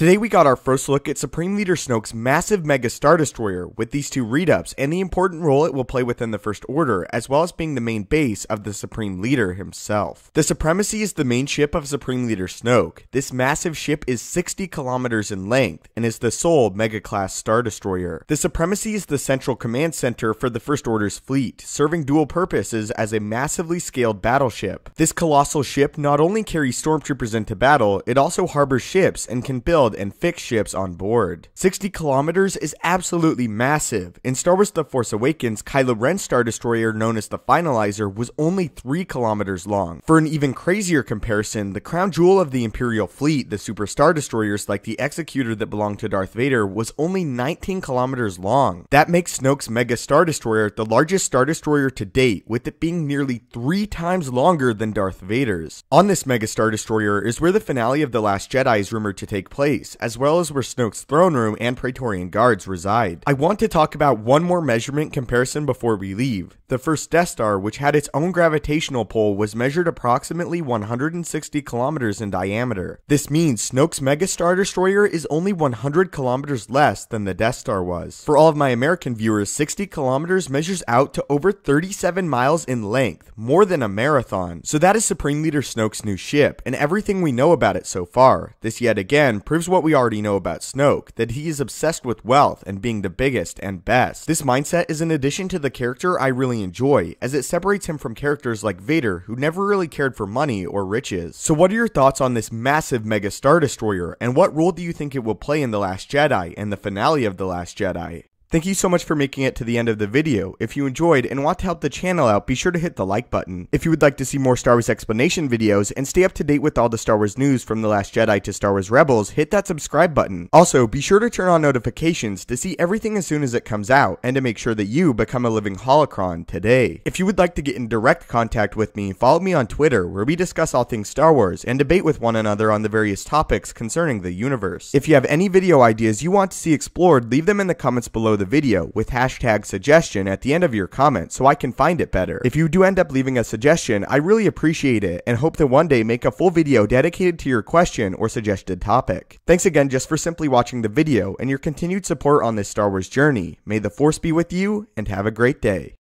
Today we got our first look at Supreme Leader Snoke's massive Mega Star Destroyer with these two read-ups and the important role it will play within the First Order, as well as being the main base of the Supreme Leader himself. The Supremacy is the main ship of Supreme Leader Snoke. This massive ship is 60 kilometers in length and is the sole Mega-class Star Destroyer. The Supremacy is the central command center for the First Order's fleet, serving dual purposes as a massively scaled battleship. This colossal ship not only carries stormtroopers into battle, it also harbors ships and can build and fix ships on board. 60 kilometers is absolutely massive. In Star Wars The Force Awakens, Kylo Ren's Star Destroyer, known as the Finalizer, was only 3 kilometers long. For an even crazier comparison, the crown jewel of the Imperial fleet, the Super Star Destroyers like the Executor that belonged to Darth Vader, was only 19 kilometers long. That makes Snoke's Mega Star Destroyer the largest Star Destroyer to date, with it being nearly 3 times longer than Darth Vader's. On this Mega Star Destroyer is where the finale of The Last Jedi is rumored to take place, as well as where Snoke's throne room and Praetorian guards reside. I want to talk about one more measurement comparison before we leave. The first Death Star, which had its own gravitational pull, was measured approximately 160 kilometers in diameter. This means Snoke's Mega Star Destroyer is only 100 kilometers less than the Death Star was. For all of my American viewers, 60 kilometers measures out to over 37 miles in length, more than a marathon. So that is Supreme Leader Snoke's new ship, and everything we know about it so far. This yet again proves what we already know about Snoke, that he is obsessed with wealth and being the biggest and best. This mindset is an addition to the character I really enjoy, as it separates him from characters like Vader, who never really cared for money or riches. So what are your thoughts on this massive Mega Star Destroyer, and what role do you think it will play in The Last Jedi and the finale of The Last Jedi? Thank you so much for making it to the end of the video. If you enjoyed and want to help the channel out, be sure to hit the like button. If you would like to see more Star Wars explanation videos and stay up to date with all the Star Wars news from The Last Jedi to Star Wars Rebels, hit that subscribe button. Also, be sure to turn on notifications to see everything as soon as it comes out, and to make sure that you become a living holocron today. If you would like to get in direct contact with me, follow me on Twitter, where we discuss all things Star Wars and debate with one another on the various topics concerning the universe. If you have any video ideas you want to see explored, leave them in the comments below the video, with hashtag suggestion at the end of your comment so I can find it better. If you do end up leaving a suggestion, I really appreciate it and hope to one day make a full video dedicated to your question or suggested topic. Thanks again just for simply watching the video and your continued support on this Star Wars journey. May the Force be with you, and have a great day.